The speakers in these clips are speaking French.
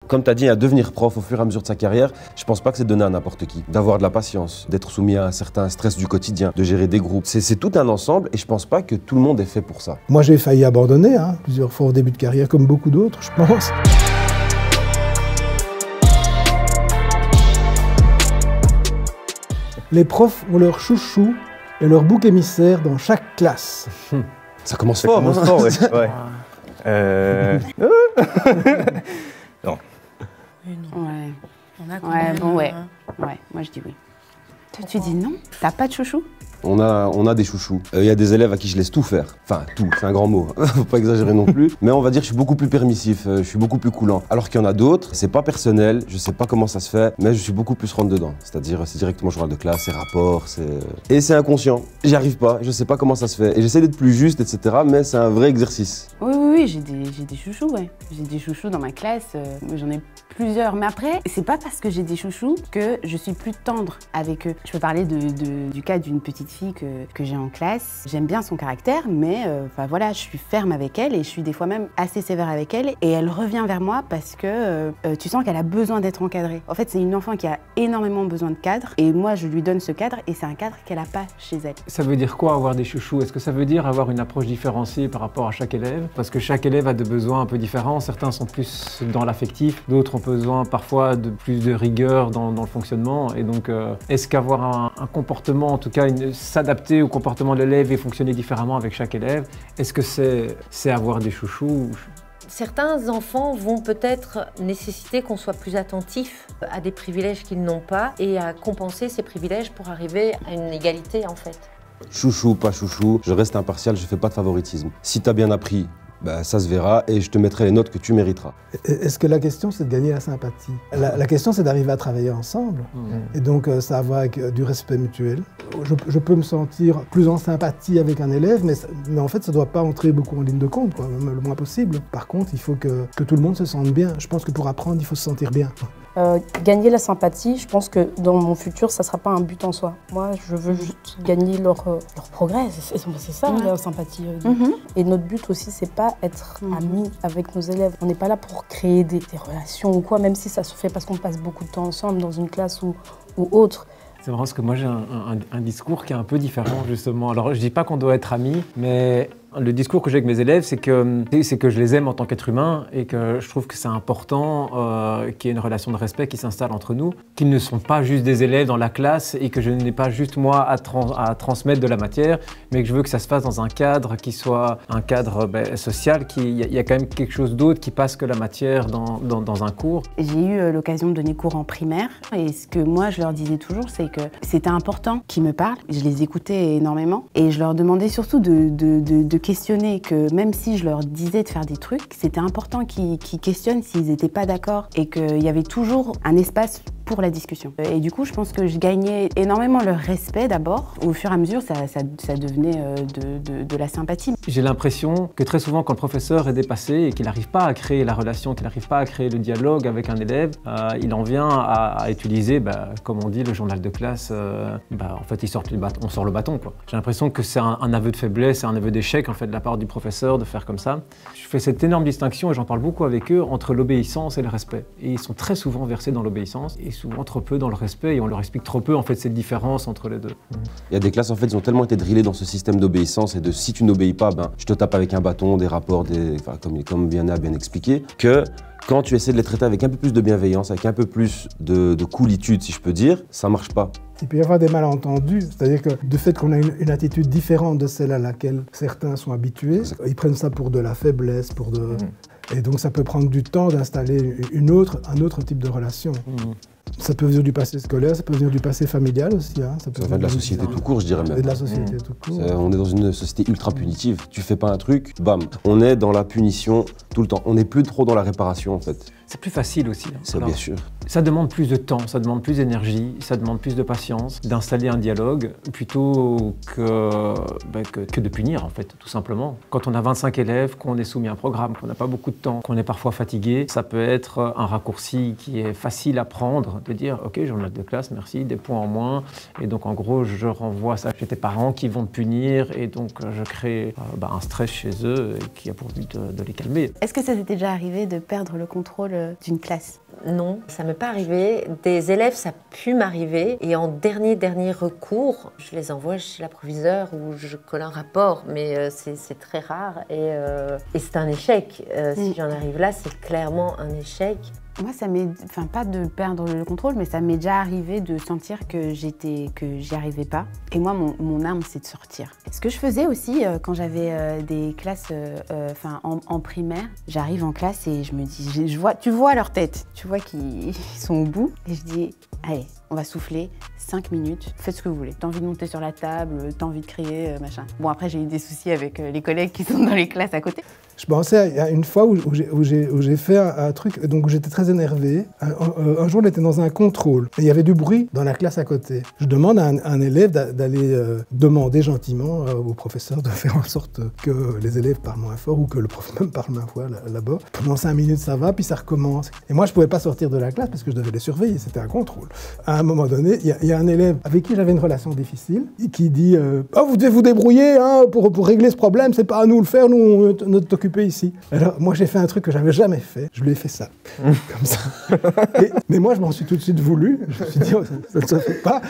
Comme tu as dit, à devenir prof au fur et à mesure de sa carrière, je pense pas que c'est donné à n'importe qui. D'avoir de la patience, d'être soumis à un certain stress du quotidien, de gérer des groupes. C'est tout un ensemble et je pense pas que tout le monde est fait pour ça. Moi j'ai failli abandonner plusieurs fois au début de carrière, comme beaucoup d'autres, je pense. Les profs ont leur chouchou et leur bouc émissaire dans chaque classe. Ça commence fort, hein. Ouais. Non. Ouais. On a Ouais, bon, ouais. Ouais, moi je dis oui. Toi, tu dis non? T'as pas de chouchou? On a des chouchous. Il y a des élèves à qui je laisse tout faire. Enfin, tout, c'est un grand mot. Faut pas exagérer non plus. Mais on va dire que je suis beaucoup plus permissif, je suis beaucoup plus coulant. Alors qu'il y en a d'autres, c'est pas personnel, je sais pas comment ça se fait, mais je suis beaucoup plus rentre dedans. C'est-à-dire, c'est directement journal de classe, c'est rapport, et c'est inconscient. J'y arrive pas, je sais pas comment ça se fait. Et j'essaie d'être plus juste, etc. Mais c'est un vrai exercice. Oui, j'ai des chouchous, ouais. J'ai des chouchous dans ma classe, j'en ai plusieurs. Mais après, c'est pas parce que j'ai des chouchous que je suis plus tendre avec eux. Je peux parler du cas d'une petite fille que j'ai en classe. J'aime bien son caractère, mais voilà, je suis ferme avec elle et je suis des fois même assez sévère avec elle. Et elle revient vers moi parce que tu sens qu'elle a besoin d'être encadrée. En fait, c'est une enfant qui a énormément besoin de cadre et moi, je lui donne ce cadre et c'est un cadre qu'elle n'a pas chez elle. Ça veut dire quoi avoir des chouchous? Est-ce que ça veut dire avoir une approche différenciée par rapport à chaque élève? Parce que chaque élève a des besoins un peu différents. Certains sont plus dans l'affectif, d'autres ont besoin parfois de plus de rigueur dans le fonctionnement. Et donc, est-ce qu'avoir un comportement, en tout cas, s'adapter au comportement de l'élève et fonctionner différemment avec chaque élève, est-ce que c'est avoir des chouchous? Certains enfants vont peut-être nécessiter qu'on soit plus attentif à des privilèges qu'ils n'ont pas et à compenser ces privilèges pour arriver à une égalité en fait. Chouchou, pas chouchou, je reste impartial, je fais pas de favoritisme. Si t'as bien appris, ça se verra et je te mettrai les notes que tu mériteras. Est-ce que la question c'est de gagner la sympathie? La question c'est d'arriver à travailler ensemble. Et donc ça va avec du respect mutuel. Je peux me sentir plus en sympathie avec un élève, mais en fait ça ne doit pas entrer beaucoup en ligne de compte, quoi, même le moins possible. Par contre, il faut que tout le monde se sente bien. Je pense que pour apprendre, il faut se sentir bien. Gagner la sympathie, je pense que dans mon futur, ça ne sera pas un but en soi. Moi, je veux juste gagner leur progrès, c'est ça la sympathie. Et notre but aussi, c'est pas être amis avec nos élèves. On n'est pas là pour créer des relations ou quoi, même si ça se fait parce qu'on passe beaucoup de temps ensemble dans une classe ou autre. C'est marrant parce que moi j'ai un discours qui est un peu différent justement. Alors je dis pas qu'on doit être amis, mais le discours que j'ai avec mes élèves, c'est que je les aime en tant qu'être humain et que je trouve que c'est important qu'il y ait une relation de respect qui s'installe entre nous, qu'ils ne sont pas juste des élèves dans la classe et que je n'ai pas juste moi à transmettre de la matière, mais que je veux que ça se fasse dans un cadre qui soit un cadre social, il y a quand même quelque chose d'autre qui passe que la matière dans un cours. J'ai eu l'occasion de donner cours en primaire et ce que moi je leur disais toujours, c'est que c'était important qu'ils me parlent. Je les écoutais énormément et je leur demandais surtout de questionner, que même si je leur disais de faire des trucs, c'était important qu'ils questionnent s'ils n'étaient pas d'accord et qu'il y avait toujours un espace pour la discussion. Et du coup, je pense que je gagnais énormément leur respect d'abord. Au fur et à mesure, ça devenait de la sympathie. J'ai l'impression que très souvent, quand le professeur est dépassé et qu'il n'arrive pas à créer la relation, qu'il n'arrive pas à créer le dialogue avec un élève, il en vient à utiliser, comme on dit, le journal de classe. En fait, on sort le bâton, quoi. J'ai l'impression que c'est un aveu de faiblesse, c'est un aveu d'échec en fait, de la part du professeur de faire comme ça. Je fais cette énorme distinction et j'en parle beaucoup avec eux entre l'obéissance et le respect. Et ils sont très souvent versés dans l'obéissance et souvent trop peu dans le respect et on leur explique trop peu en fait cette différence entre les deux. Il y a des classes en fait, ils ont tellement été drillés dans ce système d'obéissance et de si tu n'obéis pas, je te tape avec un bâton, des rapports, comme Vianney a bien expliqué, que quand tu essaies de les traiter avec un peu plus de bienveillance, avec un peu plus de coolitude si je peux dire, ça marche pas. Il peut y avoir des malentendus, c'est-à-dire que du fait qu'on a une attitude différente de celle à laquelle certains sont habitués, ils prennent ça pour de la faiblesse, et donc ça peut prendre du temps d'installer un autre type de relation. Ça peut venir du passé scolaire, ça peut venir du passé familial aussi. Ça vient de la société tout court, je dirais même. Et de la société tout court. On est dans une société ultra punitive. Tu fais pas un truc, bam. On est dans la punition tout le temps. On n'est plus trop dans la réparation en fait. C'est plus facile aussi. C'est bien sûr. Ça demande plus de temps, ça demande plus d'énergie, ça demande plus de patience, d'installer un dialogue plutôt que de punir en fait, tout simplement. Quand on a 25 élèves, qu'on est soumis à un programme, qu'on n'a pas beaucoup de temps, qu'on est parfois fatigué, ça peut être un raccourci qui est facile à prendre, de dire ok, journal de classe, merci, des points en moins, et donc en gros je renvoie ça chez tes parents qui vont te punir, et donc je crée un stress chez eux qui a pour but de les calmer. Est-ce que ça t'était déjà arrivé de perdre le contrôle d'une classe? Non, ça m'est pas arrivé. Des élèves, ça a pu m'arriver. Et en dernier recours, je les envoie chez la proviseure où je colle un rapport. Mais c'est très rare et c'est un échec. Si j'en arrive là, c'est clairement un échec. Moi, ça m'est, enfin pas de perdre le contrôle, mais ça m'est déjà arrivé de sentir que j'y arrivais pas. Et moi, mon arme, c'est de sortir. Ce que je faisais aussi quand j'avais des classes, en primaire, j'arrive en classe et je me dis, tu vois leur tête, tu vois qu'ils sont au bout, et je dis, allez, on va souffler 5 minutes, faites ce que vous voulez. T'as envie de monter sur la table, t'as envie de crier, machin. Bon, après, j'ai eu des soucis avec les collègues qui sont dans les classes à côté. Je pensais à une fois où j'ai fait un truc, donc j'étais très énervé. Un jour, on était dans un contrôle et il y avait du bruit dans la classe à côté. Je demande à un élève d'aller demander gentiment au professeur de faire en sorte que les élèves parlent moins fort ou que le prof même parle moins fort là-bas. Pendant 5 minutes, ça va, puis ça recommence. Et moi, je ne pouvais pas sortir de la classe parce que je devais les surveiller, c'était un contrôle. À un moment donné, il y a un élève avec qui j'avais une relation difficile et qui dit « Oh, vous devez vous débrouiller hein, pour régler ce problème, c'est pas à nous de le faire, nous, on est occupés ici. » Alors, moi, j'ai fait un truc que j'avais jamais fait. Je lui ai fait ça, comme ça. Mais moi, je m'en suis tout de suite voulu. Je me suis dit, oh, ça ne se fait pas.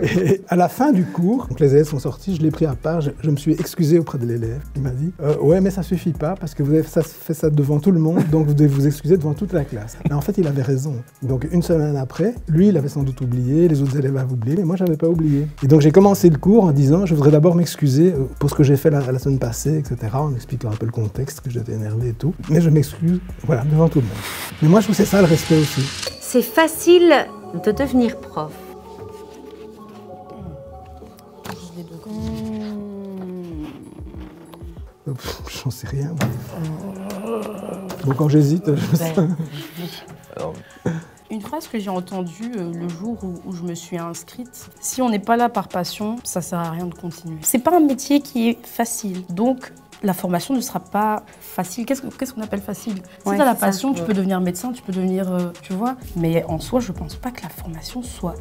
Et à la fin du cours, donc les élèves sont sortis, je l'ai pris à part, je me suis excusé auprès de l'élève. Il m'a dit, ouais, mais ça suffit pas parce que vous avez fait ça devant tout le monde, donc vous devez vous excuser devant toute la classe. Mais en fait, il avait raison. Donc, une semaine après, lui, il avait sans doute oublié, les autres élèves avaient oublié, mais moi, j'avais pas oublié. Et donc, j'ai commencé le cours en disant, je voudrais d'abord m'excuser pour ce que j'ai fait la semaine passée, etc., en expliquant un peu le contexte, que j'étais énervé et tout. Mais je m'excuse, voilà, devant tout le monde. Mais moi, je trouve que c'est ça le respect aussi. C'est facile de devenir prof. J'en sais rien. Bon, quand j'hésite, je sais. Une phrase que j'ai entendue le jour où je me suis inscrite, si on n'est pas là par passion, ça sert à rien de continuer. C'est pas un métier qui est facile, donc la formation ne sera pas facile. Qu'est-ce qu'on appelle facile? Si tu as la passion, tu peux devenir médecin, tu peux devenir, tu vois. Mais en soi, je pense pas que la formation soit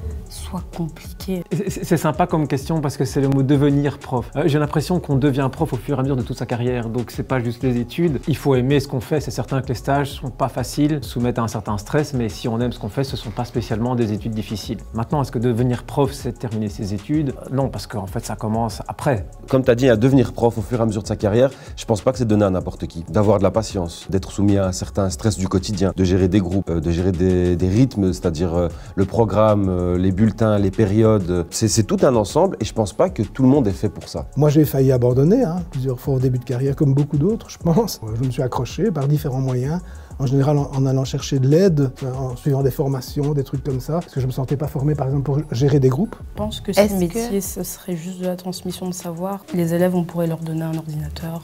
compliquée. C'est sympa comme question parce que c'est le mot devenir prof. J'ai l'impression qu'on devient prof au fur et à mesure de toute sa carrière, donc c'est pas juste les études. Il faut aimer ce qu'on fait. C'est certain que les stages sont pas faciles, soumettent à un certain stress, mais si on aime ce qu'on fait, ce sont pas spécialement des études difficiles. Maintenant, est-ce que devenir prof, c'est terminer ses études? Non, parce qu'en fait, ça commence après. Comme tu as dit, à devenir prof au fur et à mesure de sa carrière, je pense pas que c'est donné à n'importe qui. D'avoir de la patience, d'être soumis à un certain stress du quotidien, de gérer des groupes, de gérer des rythmes, c'est-à-dire le programme, les bulletins, les périodes. C'est tout un ensemble et je pense pas que tout le monde est fait pour ça. Moi, j'ai failli abandonner plusieurs fois au début de carrière, comme beaucoup d'autres, je pense. Je me suis accroché par différents moyens. En général, en allant chercher de l'aide, en suivant des formations, des trucs comme ça, parce que je ne me sentais pas formé, par exemple, pour gérer des groupes. Je pense que ce métier, ce serait juste de la transmission de savoir. Les élèves, on pourrait leur donner un ordinateur,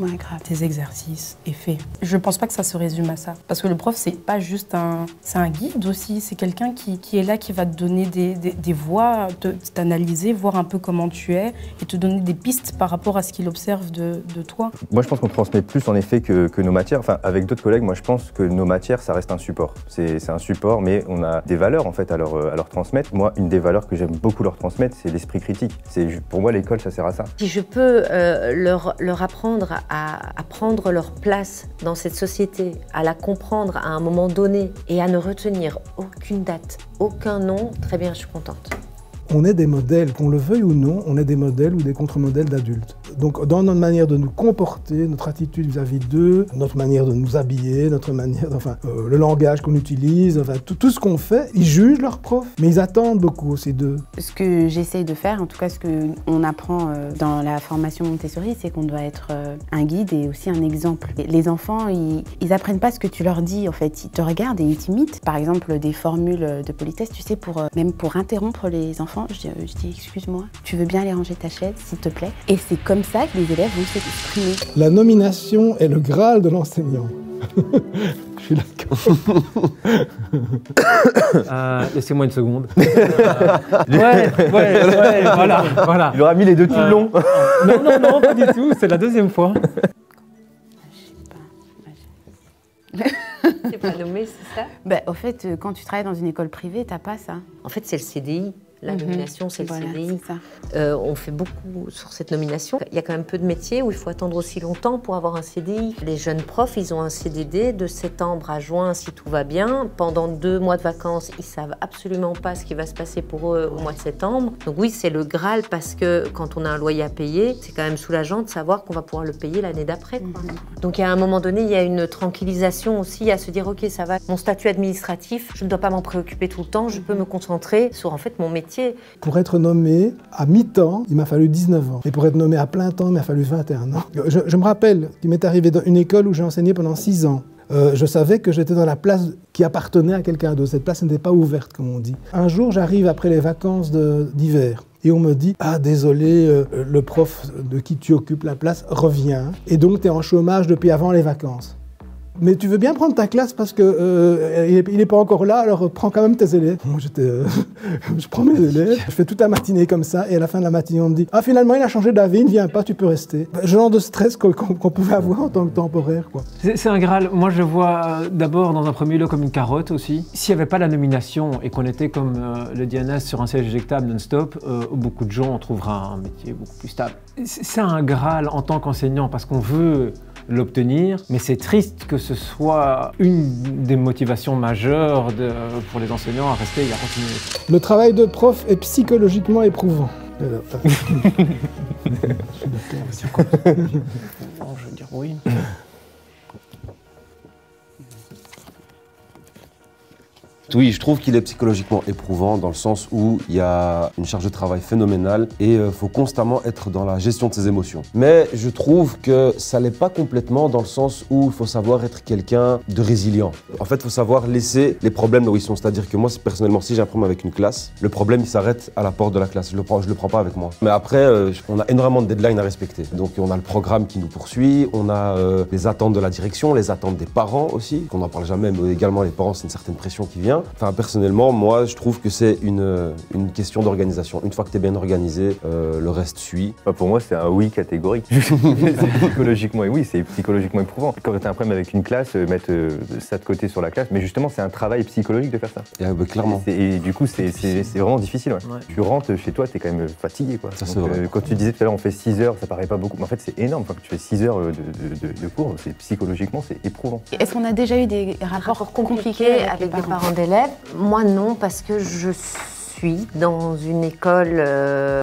des exercices, et fait. Je ne pense pas que ça se résume à ça. Parce que le prof, c'est pas juste c'est un guide aussi, c'est quelqu'un qui est là, qui va te donner des voies, t'analyser, voir un peu comment tu es, et te donner des pistes par rapport à ce qu'il observe de toi. Moi, je pense qu'on transmet plus, en effet, que nos matières. Enfin, avec d'autres collègues, moi, je pense que nos matières, ça reste un support. C'est un support, mais on a des valeurs en fait à leur transmettre. Moi, une des valeurs que j'aime beaucoup leur transmettre, c'est l'esprit critique. Pour moi, l'école, ça sert à ça. Si je peux leur apprendre à prendre leur place dans cette société, à la comprendre à un moment donné et à ne retenir aucune date, aucun nom, très bien, je suis contente. On est des modèles, qu'on le veuille ou non, on est des modèles ou des contre-modèles d'adultes. Donc dans notre manière de nous comporter, notre attitude vis-à-vis d'eux, notre manière de nous habiller, notre manière, le langage qu'on utilise, tout ce qu'on fait, ils jugent leurs profs, mais ils attendent beaucoup aussi d'eux. Ce que j'essaye de faire, en tout cas ce qu'on apprend dans la formation Montessori, c'est qu'on doit être un guide et aussi un exemple. Les enfants, ils apprennent pas ce que tu leur dis, en fait, ils te regardent et ils t'imitent. Par exemple, des formules de politesse, tu sais, même pour interrompre les enfants, je dis excuse-moi, tu veux bien aller ranger ta chaise, s'il te plaît? Et c'est comme ça que les élèves vont s'exprimer. La nomination est le Graal de l'enseignant. Je suis d'accord. Laissez-moi une seconde. Ouais, voilà. Il aura mis les deux tout le long. Non, pas du tout, c'est la deuxième fois. C'est pas nommé, c'est ça? Au fait, quand tu travailles dans une école privée, t'as pas ça. En fait, c'est le CDI. La nomination, c'est le CDI. On fait beaucoup sur cette nomination. Il y a quand même peu de métiers où il faut attendre aussi longtemps pour avoir un CDI. Les jeunes profs, ils ont un CDD de septembre à juin si tout va bien. Pendant 2 mois de vacances, ils savent absolument pas ce qui va se passer pour eux au mois de septembre. Donc oui, c'est le Graal parce que quand on a un loyer à payer, c'est quand même soulageant de savoir qu'on va pouvoir le payer l'année d'après. Donc à un moment donné, il y a une tranquillisation aussi à se dire ok, ça va, mon statut administratif, je ne dois pas m'en préoccuper tout le temps, je peux me concentrer sur en fait mon métier. Pour être nommé à mi-temps, il m'a fallu 19 ans. Et pour être nommé à plein temps, il m'a fallu 21 ans. Je me rappelle qu'il m'est arrivé dans une école où j'ai enseigné pendant 6 ans. Je savais que j'étais dans la place qui appartenait à quelqu'un d'autre. Cette place n'était pas ouverte, comme on dit. Un jour, j'arrive après les vacances d'hiver. Et on me dit « Ah, désolé, le prof de qui tu occupes la place revient. Et donc, tu es en chômage depuis avant les vacances. Mais tu veux bien prendre ta classe parce que il n'est pas encore là, alors prends quand même tes élèves. » Moi, je prends mes élèves, je fais toute la matinée comme ça, et à la fin de la matinée, on me dit « Ah, finalement, il a changé d'avis, il ne vient pas, tu peux rester. » Genre de stress qu'on pouvait avoir en tant que temporaire, quoi. C'est un Graal. Moi, je vois d'abord, dans un premier lieu, comme une carotte aussi. S'il n'y avait pas la nomination et qu'on était, comme le dit Anas, sur un siège éjectable non-stop, beaucoup de gens, on trouvera un métier beaucoup plus stable. C'est un Graal en tant qu'enseignant, parce qu'on veut l'obtenir, mais c'est triste que ce soit une des motivations majeures pour les enseignants à rester et à continuer. Le travail de prof est psychologiquement éprouvant. Je suis d'accord. Je veux dire oui. Oui, je trouve qu'il est psychologiquement éprouvant dans le sens où il y a une charge de travail phénoménale et il faut constamment être dans la gestion de ses émotions. Mais je trouve que ça l'est pas complètement dans le sens où il faut savoir être quelqu'un de résilient. En fait, il faut savoir laisser les problèmes là où ils sont. C'est-à-dire que moi, personnellement, si j'ai un problème avec une classe, le problème il s'arrête à la porte de la classe. Je le prends pas avec moi. Mais après, on a énormément de deadlines à respecter. Donc on a le programme qui nous poursuit, on a les attentes de la direction, les attentes des parents aussi, qu'on n'en parle jamais, mais également les parents, c'est une certaine pression qui vient. Enfin, personnellement, moi, je trouve que c'est une question d'organisation. Une fois que tu es bien organisé, le reste suit. Pour moi, c'est un oui catégorique. Psychologiquement, oui, c'est psychologiquement éprouvant. Quand tu as un problème avec une classe, mettre ça de côté sur la classe, mais justement, c'est un travail psychologique de faire ça. Bah, clairement. Et du coup, c'est vraiment difficile. Ouais. Ouais. Tu rentres chez toi, tu es quand même fatigué. Quoi. Ça, donc, quand tu disais tout à l'heure, on fait 6 heures, ça paraît pas beaucoup. Mais en fait, c'est énorme. Quand tu fais 6 heures de cours, psychologiquement, c'est éprouvant. Est-ce qu'on a déjà eu des rapports compliqués avec les parents d'élèves? Moi non, parce que je suis dans une école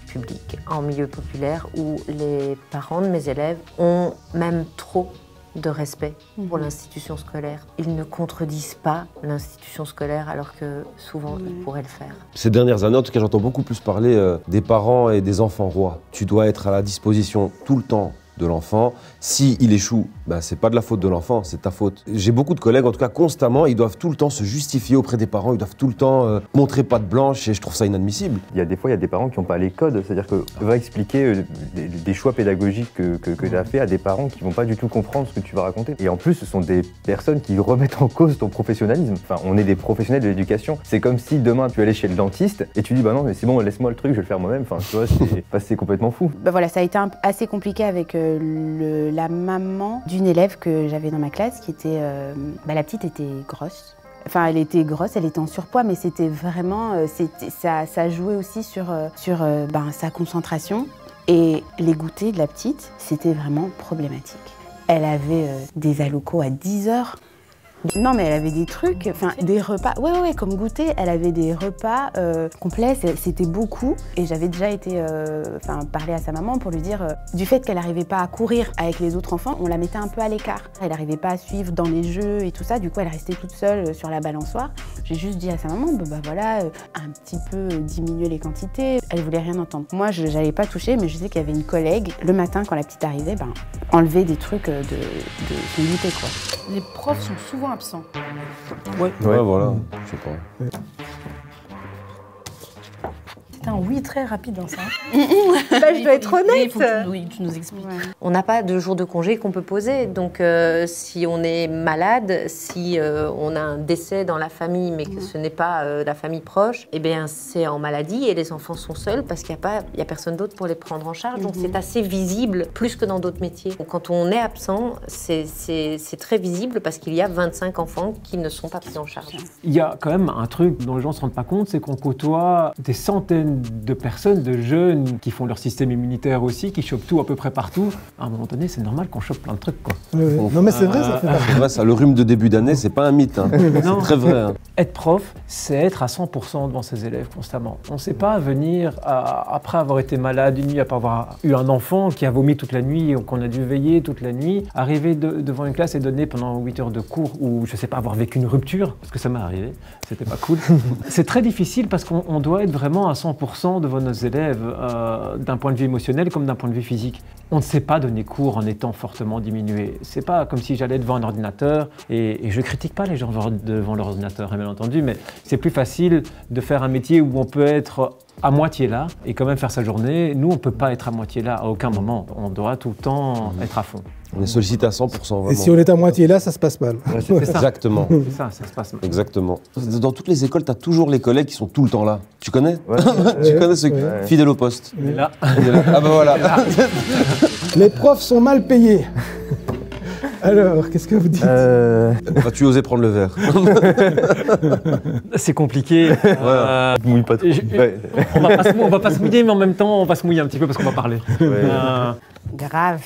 publique, en milieu populaire, où les parents de mes élèves ont même trop de respect pour l'institution scolaire. Ils ne contredisent pas l'institution scolaire alors que souvent ils pourraient le faire. Ces dernières années, en tout cas, j'entends beaucoup plus parler des parents et des enfants rois. Tu dois être à la disposition tout le temps de l'enfant. S'il échoue, bah, c'est pas de la faute de l'enfant, c'est ta faute. J'ai beaucoup de collègues, en tout cas constamment, ils doivent tout le temps se justifier auprès des parents, ils doivent tout le temps montrer patte blanche et je trouve ça inadmissible. Il y a des fois, il y a des parents qui n'ont pas les codes, c'est-à-dire que va expliquer des choix pédagogiques que tu as fait à des parents qui vont pas du tout comprendre ce que tu vas raconter. Et en plus, ce sont des personnes qui remettent en cause ton professionnalisme. Enfin, on est des professionnels de l'éducation. C'est comme si demain tu allais chez le dentiste et tu dis bah non mais c'est bon, laisse-moi le truc, je vais le faire moi-même. Enfin, tu vois, c'est complètement fou. Bah voilà, ça a été assez compliqué avec la maman d'une élève que j'avais dans ma classe qui était... la petite était grosse. Enfin, elle était grosse, elle était en surpoids, mais c'était vraiment... ça jouait aussi sur sa concentration. Et les goûters de la petite, c'était vraiment problématique. Elle avait des alocos à 10 heures. Non, mais elle avait des trucs, enfin des repas. Ouais, comme goûter, elle avait des repas complets, c'était beaucoup. Et j'avais déjà été parler à sa maman pour lui dire du fait qu'elle n'arrivait pas à courir avec les autres enfants, on la mettait un peu à l'écart. Elle n'arrivait pas à suivre dans les jeux et tout ça, du coup elle restait toute seule sur la balançoire. J'ai juste dit à sa maman, un petit peu diminuer les quantités. Elle voulait rien entendre. Moi, je n'allais pas toucher, mais je sais qu'il y avait une collègue, le matin quand la petite arrivait, enlever des trucs de son goûter, quoi. Les profs sont souvent absents. Ouais, voilà, je sais pas. Putain, oui, très rapide, hein, ça. Je dois être honnête. Oui, tu nous expliques. Ouais. On n'a pas de jour de congé qu'on peut poser. Donc, si on est malade, si on a un décès dans la famille, mais que ce n'est pas la famille proche, eh bien, c'est en maladie et les enfants sont seuls parce qu'il n'y a personne d'autre pour les prendre en charge. Donc, c'est assez visible, plus que dans d'autres métiers. Donc, quand on est absent, c'est très visible parce qu'il y a 25 enfants qui ne sont pas pris en charge. Il y a quand même un truc dont les gens ne se rendent pas compte, c'est qu'on côtoie des centaines de personnes, de jeunes qui font leur système immunitaire aussi, qui chopent tout à peu près partout. À un moment donné, c'est normal qu'on chope plein de trucs, quoi. Oui. Non, mais c'est vrai, ça fait partie. C'est vrai, ça, le rhume de début d'année, c'est pas un mythe. Hein. C'est très vrai. Hein. Être prof, c'est être à 100% devant ses élèves constamment. On ne sait pas venir, après avoir été malade une nuit, après avoir eu un enfant qui a vomi toute la nuit, qu'on a dû veiller toute la nuit, arriver devant une classe et donner pendant 8 heures de cours, ou je ne sais pas, avoir vécu une rupture, parce que ça m'est arrivé, c'était pas cool. C'est très difficile parce qu'on doit être vraiment à 100% devant nos élèves, d'un point de vue émotionnel comme d'un point de vue physique. On ne sait pas donner cours en étant fortement diminué. C'est pas comme si j'allais devant un ordinateur, et je critique pas les gens devant leur ordinateur, bien entendu, mais c'est plus facile de faire un métier où on peut être à moitié là et quand même faire sa journée. Nous, on peut pas être à moitié là à aucun moment. On doit tout le temps être à fond. On est sollicité à 100%. Vraiment. Et si on est à moitié là, ça se passe mal. Ouais, c'est ça. Exactement. C'est ça se passe mal. Exactement. Dans toutes les écoles, tu as toujours les collègues qui sont tout le temps là. Tu connais? Ouais. Tu connais ceux fidèles au poste? Et là, Ah ben voilà. Les profs sont mal payés. Alors, qu'est-ce que vous dites? Vas-tu oser prendre le verre? c'est compliqué. Mouille pas trop. On va pas se mouiller, mais en même temps, on va se mouiller un petit peu parce qu'on va parler. Grave.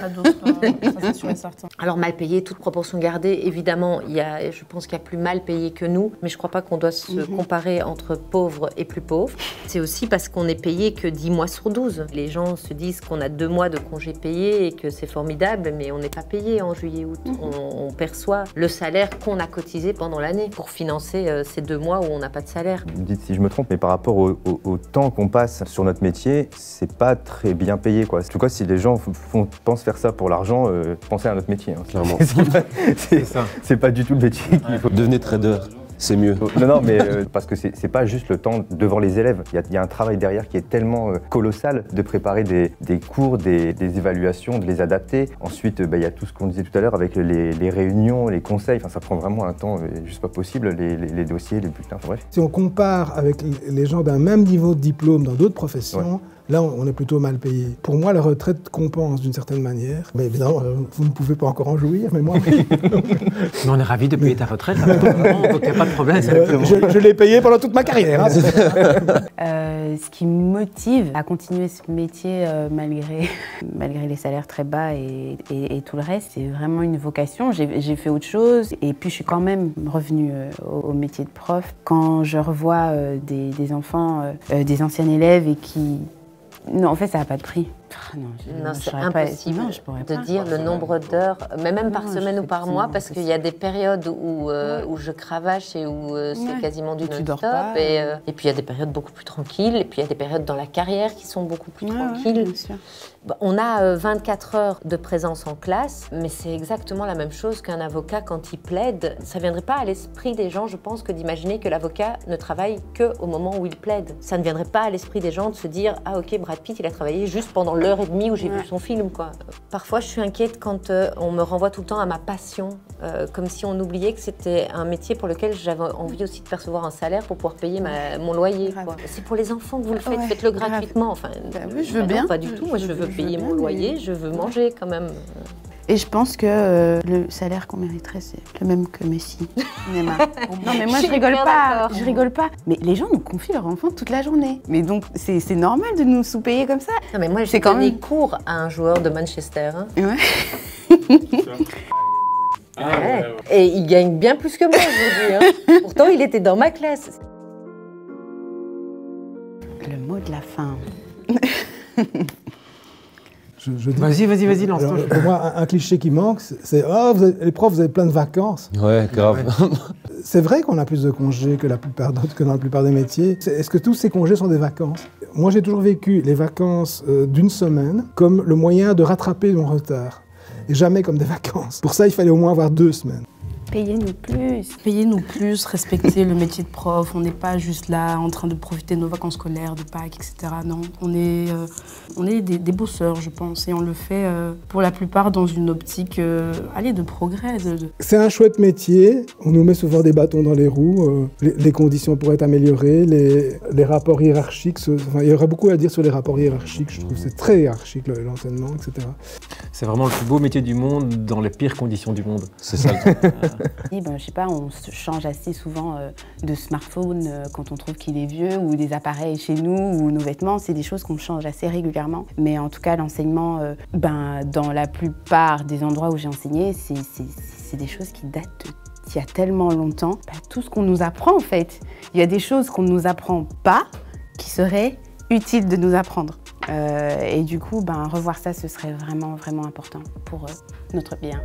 Pas d'autres, ça c'est sûr et certain. Alors mal payé, toute proportion gardée, évidemment, je pense qu'il y a plus mal payé que nous, mais je ne crois pas qu'on doit se comparer entre pauvres et plus pauvres. C'est aussi parce qu'on est payé que 10 mois sur 12. Les gens se disent qu'on a 2 mois de congés payés et que c'est formidable, mais on n'est pas payé en juillet-août. On perçoit le salaire qu'on a cotisé pendant l'année pour financer ces 2 mois où on n'a pas de salaire. Vous me dites si je me trompe, mais par rapport au temps qu'on passe sur notre métier, c'est pas très bien payé, quoi. En tout cas, si les gens pensent faire ça pour l'argent, pensez à notre métier. Hein. Clairement. C'est pas du tout le métier qu'il faut. Devenez trader. C'est mieux. Non, mais parce que c'est pas juste le temps devant les élèves. Il y a un travail derrière qui est tellement colossal de préparer des cours, des évaluations, de les adapter. Ensuite, il y a tout ce qu'on disait tout à l'heure avec les réunions, les conseils. Enfin, ça prend vraiment un temps juste pas possible, les dossiers, les bulletins, enfin, bref. Si on compare avec les gens d'un même niveau de diplôme dans d'autres professions, là, on est plutôt mal payé. Pour moi, la retraite compense d'une certaine manière. Mais évidemment, vous ne pouvez pas encore en jouir, mais moi, oui. Mais on est ravis de payer ta retraite, donc il n'y a pas de problème. Je l'ai payé pendant toute ma carrière. Hein. Ce qui me motive à continuer ce métier malgré les salaires très bas et tout le reste, c'est vraiment une vocation. J'ai fait autre chose et puis je suis quand même revenue au métier de prof. Quand je revois des enfants, des anciens élèves et qui... Non, en fait, ça n'a pas de prix. Non, c'est impossible de dire le nombre d'heures, mais même par semaine ou par mois, parce qu'il y a des périodes où je cravache et où c'est quasiment du non-stop. Et puis il y a des périodes beaucoup plus tranquilles, et puis il y a des périodes dans la carrière qui sont beaucoup plus tranquilles. Bien sûr. On a 24 heures de présence en classe, mais c'est exactement la même chose qu'un avocat quand il plaide. Ça ne viendrait pas à l'esprit des gens, je pense, que d'imaginer que l'avocat ne travaille qu'au moment où il plaide. Ça ne viendrait pas à l'esprit des gens de se dire « Ah ok, Brad Pitt, il a travaillé juste pendant l'heure et demie où j'ai vu son film. » quoi. Parfois, je suis inquiète quand on me renvoie tout le temps à ma passion, comme si on oubliait que c'était un métier pour lequel j'avais envie aussi de percevoir un salaire pour pouvoir payer mon loyer. C'est pour les enfants que vous le faites, faites-le gratuitement. Enfin, oui, je veux bien. Non, pas du tout, moi je veux payer mon loyer, je veux manger quand même. Et je pense que le salaire qu'on mériterait, c'est le même que Messi, Neymar. Non, mais moi, je rigole pas. Mais les gens nous confient leur enfant toute la journée. Mais donc, c'est normal de nous sous-payer comme ça. Non, mais moi, j'ai donné cours à un joueur de Manchester. Hein. Ouais. Ouais. Et il gagne bien plus que moi aujourd'hui. Hein. Pourtant, il était dans ma classe. Le mot de la fin. Vas-y, lance-toi. Pour moi, un cliché qui manque, c'est « Oh, les profs, vous avez plein de vacances. » Ouais, grave. C'est vrai qu'on a plus de congés que dans la plupart des métiers. Est-ce que tous ces congés sont des vacances? Moi, j'ai toujours vécu les vacances d'une semaine comme le moyen de rattraper mon retard. Et jamais comme des vacances. Pour ça, il fallait au moins avoir 2 semaines. Payez-nous plus. Payez-nous plus, respectez le métier de prof. On n'est pas juste là en train de profiter de nos vacances scolaires, de Pâques, etc. Non, on est des bosseurs, je pense, et on le fait pour la plupart dans une optique de progrès. C'est un chouette métier. On nous met souvent des bâtons dans les roues. Les conditions pourraient être améliorées, les rapports hiérarchiques. Il y aurait beaucoup à dire sur les rapports hiérarchiques. Je trouve que c'est très hiérarchique l'enseignement, etc. C'est vraiment le plus beau métier du monde dans les pires conditions du monde. C'est ça le truc. Je sais pas, on se change assez souvent de smartphone quand on trouve qu'il est vieux, ou des appareils chez nous, ou nos vêtements. C'est des choses qu'on change assez régulièrement. Mais en tout cas, l'enseignement, dans la plupart des endroits où j'ai enseigné, c'est des choses qui datent d'il y a tellement longtemps. Tout ce qu'on nous apprend, en fait. Il y a des choses qu'on ne nous apprend pas qui seraient utiles de nous apprendre. Et du coup, revoir ça, ce serait vraiment, vraiment important pour notre bien.